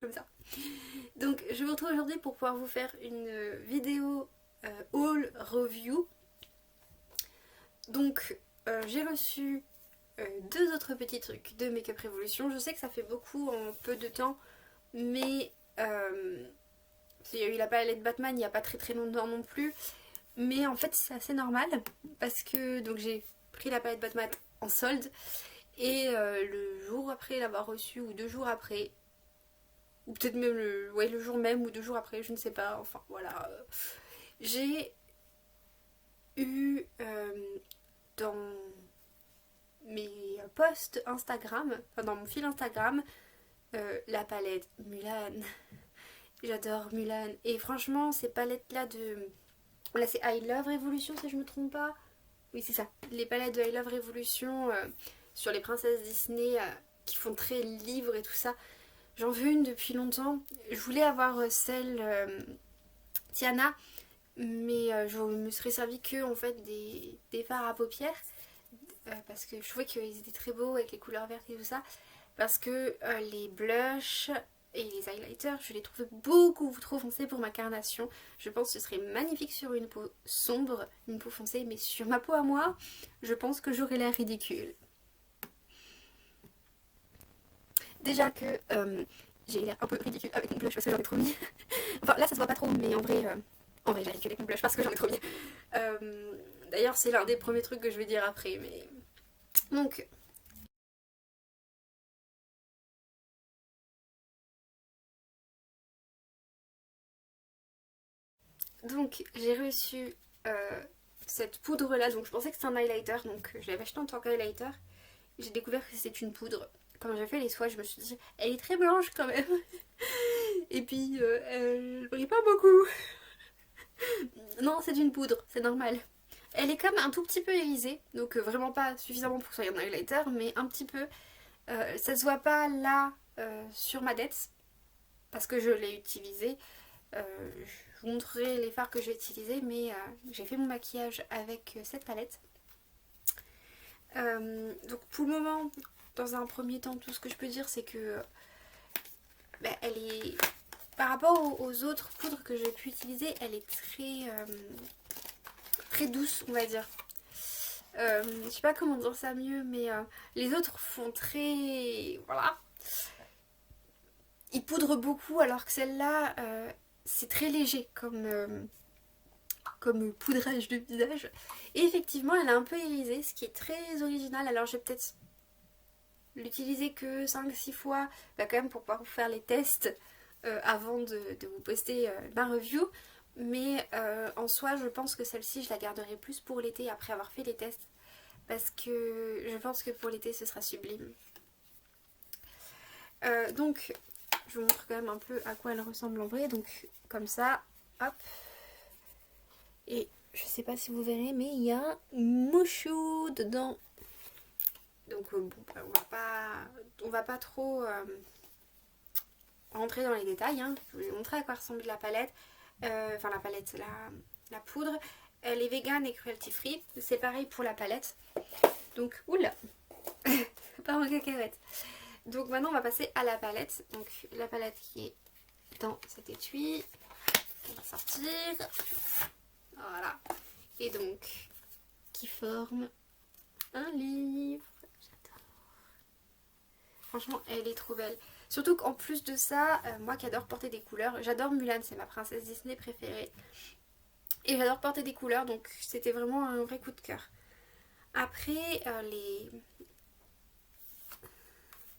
comme ça. Donc je vous retrouve aujourd'hui pour pouvoir vous faire une vidéo haul review. Donc j'ai reçu deux autres petits trucs de Make Up Revolution. Je sais que ça fait beaucoup en peu de temps, mais il y a eu la palette Batman il n'y a pas très longtemps non plus. Mais en fait c'est assez normal parce que donc j'ai pris la palette Batman en solde et le jour après l'avoir reçue ou 2 jours après, ou peut-être même le jour même ou 2 jours après, je ne sais pas, enfin voilà, j'ai eu dans mes posts Instagram, enfin dans mon fil Instagram, la palette Mulan. J'adore Mulan. Et franchement, ces palettes-là de... Là, c'est I Love Revolution, si je me trompe pas. Oui, c'est ça. Les palettes de I Love Revolution sur les princesses Disney qui font très livre et tout ça. J'en veux une depuis longtemps. Je voulais avoir celle Tiana, mais je me serais servi que en fait des fards à paupières parce que je trouvais qu'ils étaient très beaux avec les couleurs vertes et tout ça. Parce que les blushs et les highlighters, je les trouve beaucoup trop foncés pour ma carnation. Je pense que ce serait magnifique sur une peau sombre, une peau foncée, mais sur ma peau à moi, je pense que j'aurais l'air ridicule. Déjà que j'ai l'air un peu ridicule avec mon blush parce que j'en ai trop mis. Enfin là ça se voit pas trop, mais en vrai j'ai ridicule avec mon blush parce que j'en ai trop mis. D'ailleurs c'est l'un des premiers trucs que je vais dire après, mais... Donc j'ai reçu cette poudre là, donc je pensais que c'était un highlighter, donc je l'avais acheté en tant qu'highlighter. J'ai découvert que c'était une poudre. Quand j'ai fait les swatchs, je me suis dit, elle est très blanche quand même. Et puis, elle brille pas beaucoup. Non, c'est une poudre, c'est normal. Elle est comme un tout petit peu irisée, donc vraiment pas suffisamment pour que ce soit un highlighter, mais un petit peu. Ça se voit pas là sur ma dette, parce que je l'ai utilisé. Je vous montrerai les fards que j'ai utilisés, mais j'ai fait mon maquillage avec cette palette. Donc pour le moment, dans un premier temps, tout ce que je peux dire, c'est que elle est... Par rapport aux autres poudres que j'ai pu utiliser, elle est très douce, on va dire. Je sais pas comment dire ça mieux, mais les autres font très... Voilà. Ils poudrent beaucoup, alors que celle-là, c'est très léger comme poudrage de visage. Et effectivement, elle est un peu irisée, ce qui est très original. Alors je vais peut-être l'utiliser que 5-6 fois, bah, quand même pour pouvoir vous faire les tests avant de vous poster ma review. Mais en soi, je pense que celle-ci, je la garderai plus pour l'été après avoir fait les tests. Parce que je pense que pour l'été, ce sera sublime. Donc, je vous montre quand même un peu à quoi elle ressemble en vrai. Donc, comme ça, hop. Et je sais pas si vous verrez, mais il y a un mouchou dedans. Donc, bon, bah, on va pas trop rentrer dans les détails. Hein. Je vais vous montrer à quoi ressemble la palette. Enfin, la palette, la poudre. Elle est vegan et cruelty free. C'est pareil pour la palette. Donc, oula, pas en cacahuète. Donc maintenant on va passer à la palette. Donc la palette qui est dans cet étui. On va sortir. Voilà. Et donc qui forme un livre. J'adore. Franchement elle est trop belle. Surtout qu'en plus de ça, moi qui adore porter des couleurs, j'adore Mulan, c'est ma princesse Disney préférée. Et j'adore porter des couleurs, donc c'était vraiment un vrai coup de cœur. Après,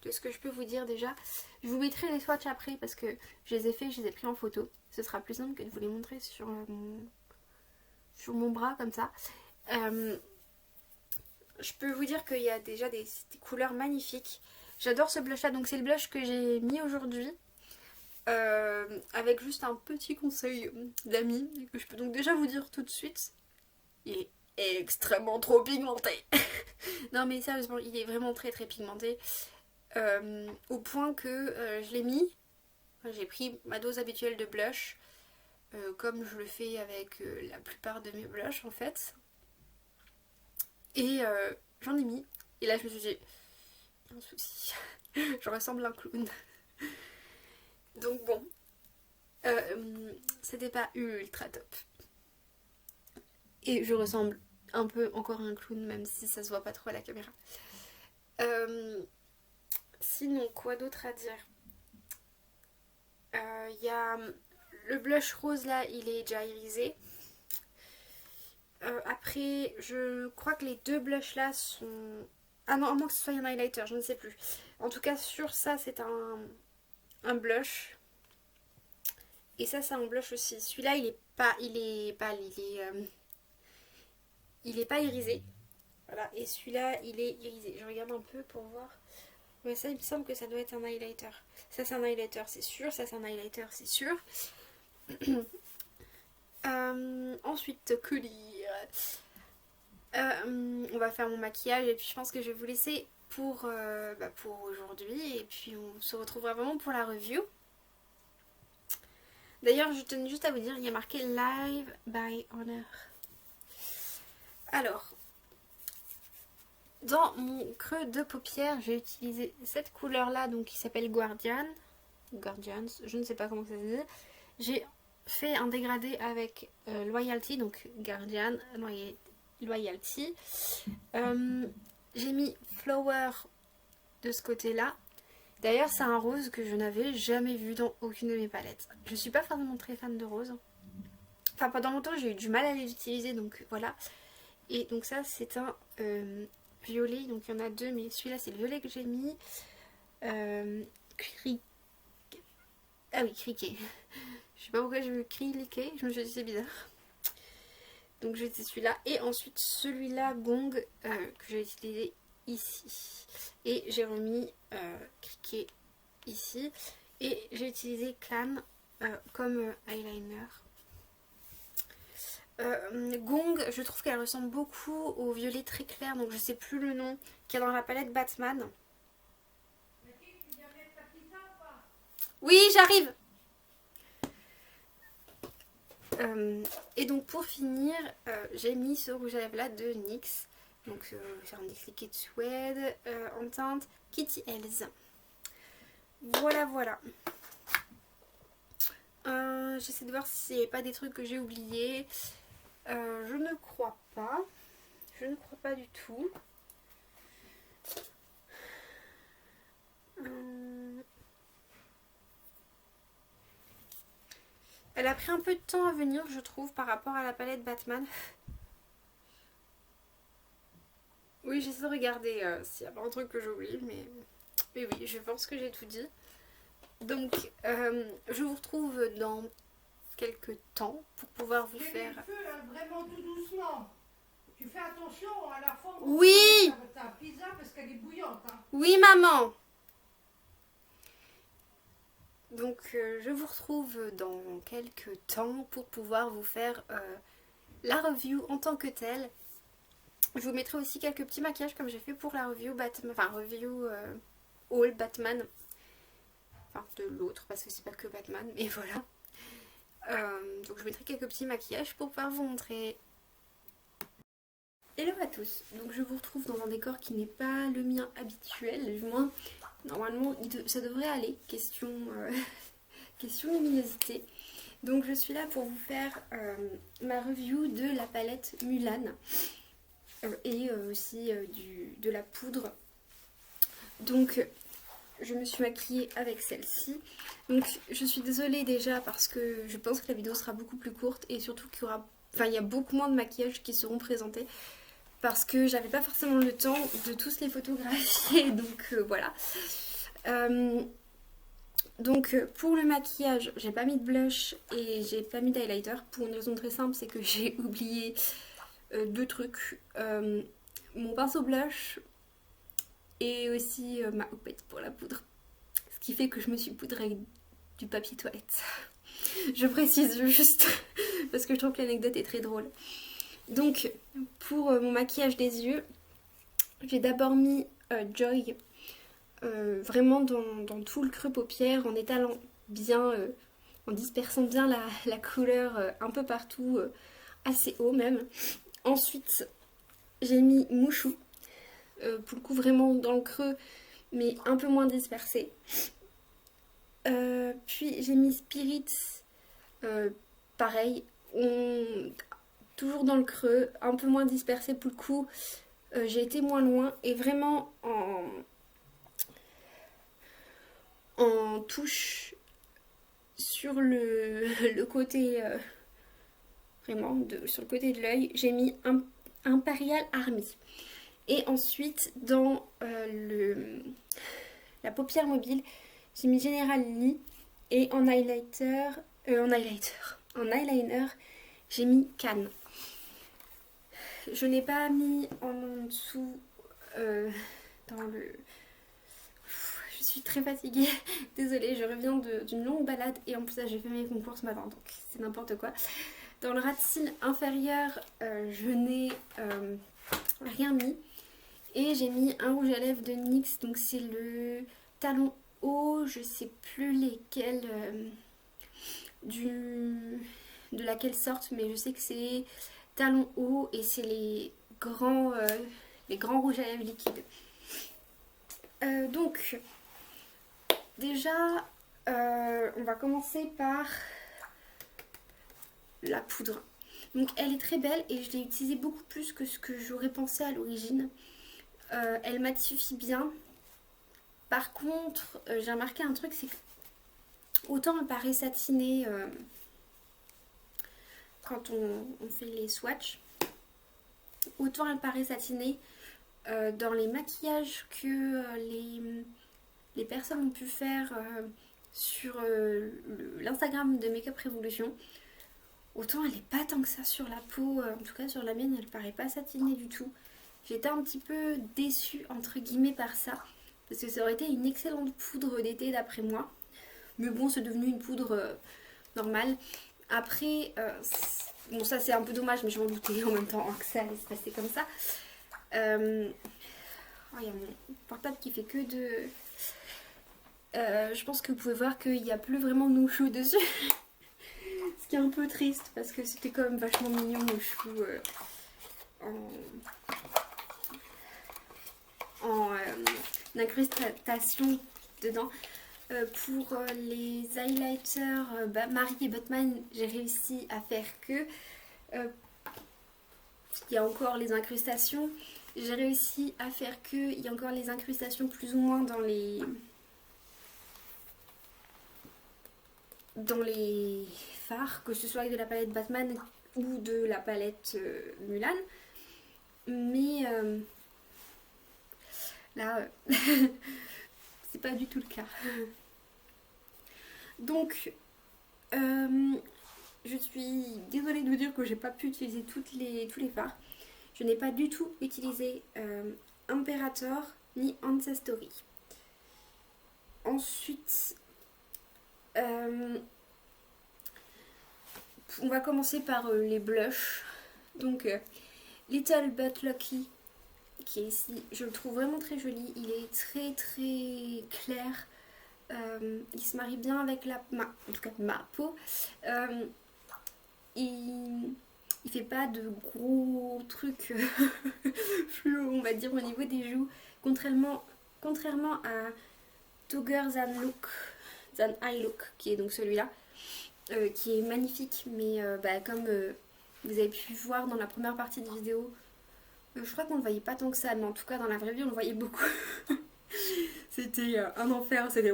de ce que je peux vous dire déjà, je vous mettrai les swatchs après parce que je les ai fait, je les ai pris en photo. Ce sera plus simple que de vous les montrer sur mon bras comme ça. Je peux vous dire qu'il y a déjà des couleurs magnifiques. J'adore ce blush là, donc c'est le blush que j'ai mis aujourd'hui. Avec juste un petit conseil d'amis que je peux donc déjà vous dire tout de suite. Il est extrêmement trop pigmenté. Non mais sérieusement, il est vraiment très pigmenté. Au point que je l'ai mis, j'ai pris ma dose habituelle de blush, comme je le fais avec la plupart de mes blushs en fait. Et j'en ai mis. Et là je me suis dit, un souci, je ressemble à un clown. Donc bon, c'était pas ultra top. Et je ressemble un peu encore à un clown, même si ça se voit pas trop à la caméra. Sinon, quoi d'autre à dire? Il y a le blush rose là, il est déjà irisé. Après, je crois que les deux blushs là sont... Ah non, à moins que ce soit un highlighter, je ne sais plus. En tout cas, sur ça, c'est un blush. Et ça, c'est un blush aussi. Celui-là, il est pâle, il est pas irisé. Voilà, et celui-là, il est irisé. Je regarde un peu pour voir. Ouais, ça, il me semble que ça doit être un highlighter. Ça, c'est un highlighter, c'est sûr. Ça, c'est un highlighter, c'est sûr. Ensuite, que dire? On va faire mon maquillage et puis je pense que je vais vous laisser pour aujourd'hui. Et puis on se retrouvera vraiment pour la review. D'ailleurs, je tenais juste à vous dire, il y a marqué Live by Honor. Alors, dans mon creux de paupière, j'ai utilisé cette couleur-là, donc qui s'appelle Guardians, je ne sais pas comment ça se dit. J'ai fait un dégradé avec Loyalty, donc Guardian, Loyalty. J'ai mis Flower de ce côté-là. D'ailleurs, c'est un rose que je n'avais jamais vu dans aucune de mes palettes. Je suis pas forcément très fan de rose. Enfin, pendant longtemps, j'ai eu du mal à les utiliser, donc voilà. Et donc ça, c'est un violet. Donc il y en a deux, mais celui-là, c'est le violet que j'ai mis. Ah oui, criquet. Je sais pas pourquoi j'ai vu cliquer. Je me suis dit, c'est bizarre. Donc j'ai utilisé celui-là. Et ensuite, celui-là, Gong, que j'ai utilisé ici. Et j'ai remis criquet ici. Et j'ai utilisé Clan comme eyeliner. Gong, je trouve qu'elle ressemble beaucoup au violet très clair, donc je sais plus le nom, qu'il y a dans la palette Batman. Oui, j'arrive. Et donc pour finir, j'ai mis ce rouge à lèvres là de NYX. Donc c'est un NYX Liquid Suede en teinte Kitty Ells. Voilà, voilà. J'essaie de voir s'il n'y a pas des trucs que j'ai oubliés. Je ne crois pas. Je ne crois pas du tout. Elle a pris un peu de temps à venir, je trouve, par rapport à la palette Batman. Oui, j'essaie de regarder s'il n'y a pas un truc que j'oublie, mais oui, je pense que j'ai tout dit. Donc, je vous retrouve dans quelques temps pour pouvoir vous faire... Le feu, là, vraiment tout doucement. Tu fais attention à la forme. Oui, ta pizza parce qu'elle est bouillante. Hein. oui maman. Donc je vous retrouve dans quelques temps pour pouvoir vous faire la review en tant que telle. Je vous mettrai aussi quelques petits maquillages comme j'ai fait pour la review Batman, enfin review haul Batman. Enfin de l'autre parce que c'est pas que Batman, mais voilà. Donc je mettrai quelques petits maquillages pour pouvoir vous montrer. Hello à tous, donc je vous retrouve dans un décor qui n'est pas le mien habituel, du moins normalement ça devrait aller, question luminosité. Donc je suis là pour vous faire ma review de la palette Mulan et aussi de la poudre. Donc je me suis maquillée avec celle-ci. Donc je suis désolée déjà parce que je pense que la vidéo sera beaucoup plus courte et surtout qu'il y aura... Enfin il y a beaucoup moins de maquillages qui seront présentés parce que j'avais pas forcément le temps de tous les photographier, donc voilà. Donc pour le maquillage, j'ai pas mis de blush et j'ai pas mis d'highlighter pour une raison très simple, c'est que j'ai oublié deux trucs. Mon pinceau blush et aussi ma houppette pour la poudre. Ce qui fait que je me suis poudrée avec du papier toilette. Je précise juste parce que je trouve que l'anecdote est très drôle. Donc pour mon maquillage des yeux, j'ai d'abord mis Joy vraiment dans tout le creux paupière en étalant bien, en dispersant bien la couleur un peu partout, assez haut même. Ensuite j'ai mis Mouchou, pour le coup vraiment dans le creux mais un peu moins dispersé. Puis j'ai mis Spirit, pareil, toujours dans le creux, un peu moins dispersé pour le coup. J'ai été moins loin et vraiment en touche sur le côté, vraiment sur le côté de l'œil, j'ai mis Imperial Army. Et ensuite, dans la paupière mobile, j'ai mis General Lee. Et en en eyeliner, j'ai mis Cannes. Je n'ai pas mis en dessous dans le... Je suis très fatiguée, désolée, je reviens d'une longue balade et en plus j'ai fait mes concours ce matin, donc c'est n'importe quoi. Dans le ras de cils inférieur, je n'ai rien mis. Et j'ai mis un rouge à lèvres de NYX, donc c'est le talon haut, je sais plus lesquels de laquelle sorte, mais je sais que c'est talon haut et c'est les grands rouges à lèvres liquides. Donc, déjà, on va commencer par la poudre. Donc elle est très belle et je l'ai utilisée beaucoup plus que ce que j'aurais pensé à l'origine. Elle matifie bien. Par contre, j'ai remarqué un truc, c'est que autant elle paraît satinée quand on fait les swatchs, autant elle paraît satinée dans les maquillages que les personnes ont pu faire sur l'Instagram de Makeup Revolution. Autant elle n'est pas tant que ça sur la peau, en tout cas sur la mienne elle paraît pas satinée du tout. J'étais un petit peu déçue entre guillemets par ça, parce que ça aurait été une excellente poudre d'été d'après moi. Mais bon, c'est devenu une poudre normale. Après, bon ça c'est un peu dommage, mais je m'en doutais en même temps que ça allait se passer comme ça. Oh, il y a mon portable qui fait que de... je pense que vous pouvez voir qu'il n'y a plus vraiment de chou dessus. Ce qui est un peu triste parce que c'était quand même vachement mignon nos choux en incrustation dedans. Pour les highlighters Marie et Batman, j'ai réussi à faire que il y a encore les incrustations. J'ai réussi à faire que il y a encore les incrustations plus ou moins dans les fards, que ce soit avec de la palette Batman ou de la palette Mulan. Mais là, c'est pas du tout le cas. Donc, je suis désolée de vous dire que j'ai pas pu utiliser tous les fards. Je n'ai pas du tout utilisé Imperator ni Ancestry. Ensuite, on va commencer par les blushs. Donc, Little But Lucky, qui est ici, je le trouve vraiment très joli. Il est très très clair. Il se marie bien avec en tout cas ma peau. Il fait pas de gros trucs fluo, on va dire, au niveau des joues. Contrairement à Togger Than I Look, qui est donc celui-là, qui est magnifique, mais comme vous avez pu voir dans la première partie de vidéo, je crois qu'on ne le voyait pas tant que ça, mais en tout cas dans la vraie vie on le voyait beaucoup. C'était un enfer, c'était...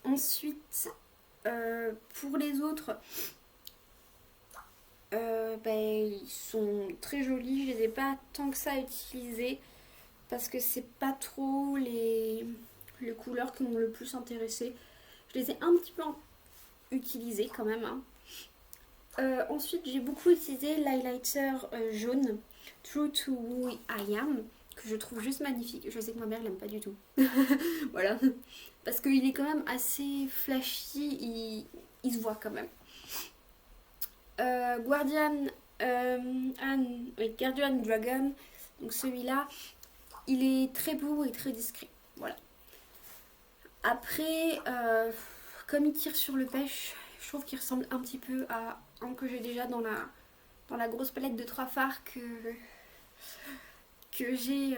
Ensuite, pour les autres, ils sont très jolis. Je les ai pas tant que ça utilisés parce que c'est pas trop les couleurs qui m'ont le plus intéressé. Je les ai un petit peu utilisés quand même. Ensuite, j'ai beaucoup utilisé l'highlighter jaune True to Who I Am, que je trouve juste magnifique. Je sais que ma mère l'aime pas du tout. Voilà. Parce qu'il est quand même assez flashy, il se voit quand même. Guardian Dragon, donc celui-là, il est très beau et très discret. Voilà. Après, comme il tire sur le pêche, je trouve qu'il ressemble un petit peu à un que j'ai déjà dans la grosse palette de 3 fards que j'ai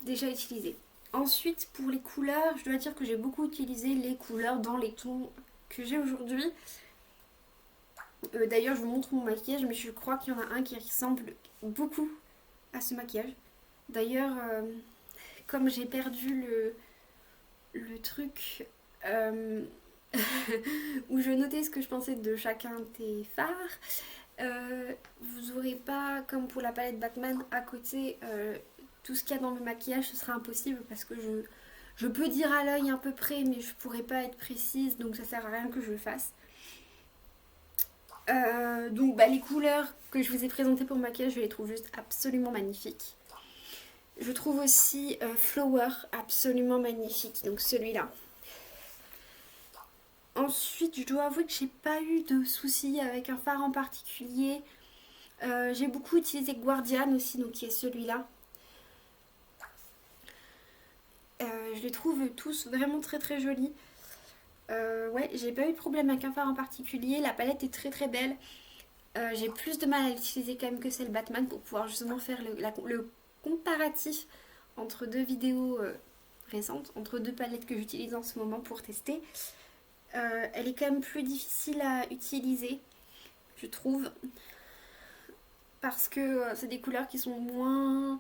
déjà utilisé. Ensuite, pour les couleurs, je dois dire que j'ai beaucoup utilisé les couleurs dans les tons que j'ai aujourd'hui. D'ailleurs, je vous montre mon maquillage, mais je crois qu'il y en a un qui ressemble beaucoup à ce maquillage. D'ailleurs, comme j'ai perdu le truc où je notais ce que je pensais de chacun des fards, vous aurez pas, comme pour la palette Batman, à côté tout ce qu'il y a dans le maquillage, ce sera impossible parce que je peux dire à l'œil à peu près, mais je pourrais pas être précise, donc ça sert à rien que je le fasse. Donc bah, les couleurs que je vous ai présentées pour le maquillage, je les trouve juste absolument magnifiques. Je trouve aussi Flower absolument magnifique, donc celui-là. Ensuite, je dois avouer que j'ai pas eu de soucis avec un fard en particulier. J'ai beaucoup utilisé Guardian aussi, donc qui est celui-là. Je les trouve tous vraiment très très jolis. Ouais, j'ai pas eu de problème avec un fard en particulier. La palette est très très belle. J'ai plus de mal à l'utiliser quand même que celle Batman pour pouvoir justement faire le comparatif entre deux vidéos récentes, entre deux palettes que j'utilise en ce moment pour tester. Elle est quand même plus difficile à utiliser, je trouve, parce que c'est des couleurs qui sont moins...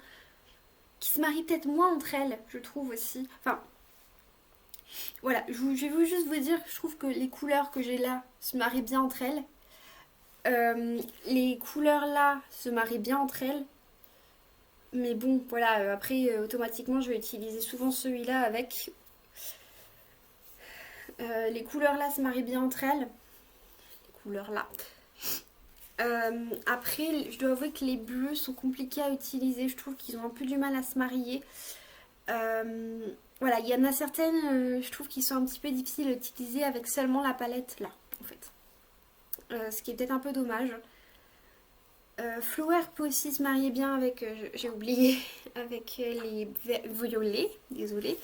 qui se marient peut-être moins entre elles, je trouve aussi. Enfin, voilà, je vais juste vous dire que je trouve que les couleurs que j'ai là se marient bien entre elles. Les couleurs là se marient bien entre elles. Mais bon, voilà, après, automatiquement, je vais utiliser souvent celui-là avec... les couleurs là se marient bien entre elles. Les couleurs là. Après, je dois avouer que les bleus sont compliqués à utiliser. Je trouve qu'ils ont un peu du mal à se marier. Voilà, il y en a certaines, je trouve, qui sont un petit peu difficiles à utiliser avec seulement la palette là, en fait. Ce qui est peut-être un peu dommage. Flower peut aussi se marier bien avec, j'ai oublié, avec les violets. Désolée.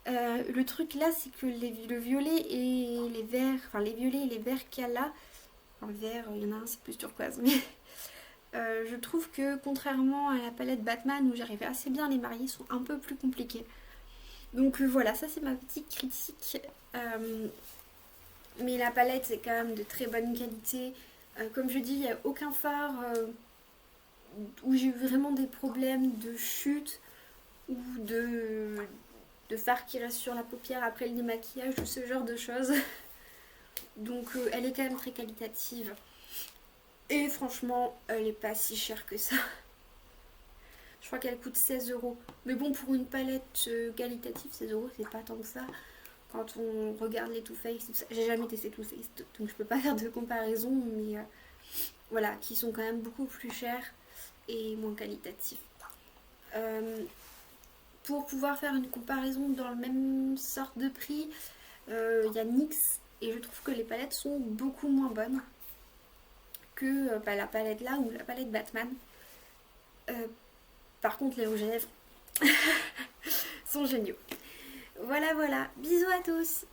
Le truc là, c'est que le violet et les verts, enfin les violets et les verts qu'il y a là, enfin le vert, il y en a un, c'est plus turquoise, mais je trouve que contrairement à la palette Batman où j'arrivais assez bien à les marier, sont un peu plus compliqués. Donc voilà, ça c'est ma petite critique. Mais la palette est quand même de très bonne qualité. Comme je dis, il n'y a aucun fard où j'ai eu vraiment des problèmes de chute ou de fard qui reste sur la paupière après le démaquillage ou ce genre de choses. Donc elle est quand même très qualitative. Et franchement, elle n'est pas si chère que ça. Je crois qu'elle coûte 16 €. Mais bon, pour une palette qualitative, 16 € c'est pas tant que ça. Quand on regarde les Too Faced, j'ai jamais testé Too Faced, donc je peux pas faire de comparaison, mais voilà, qui sont quand même beaucoup plus chers et moins qualitatifs. Pour pouvoir faire une comparaison dans le même sorte de prix, il y a NYX et je trouve que les palettes sont beaucoup moins bonnes que la palette là ou la palette Batman. Par contre, les rouges à lèvres sont géniaux. Voilà, voilà. Bisous à tous!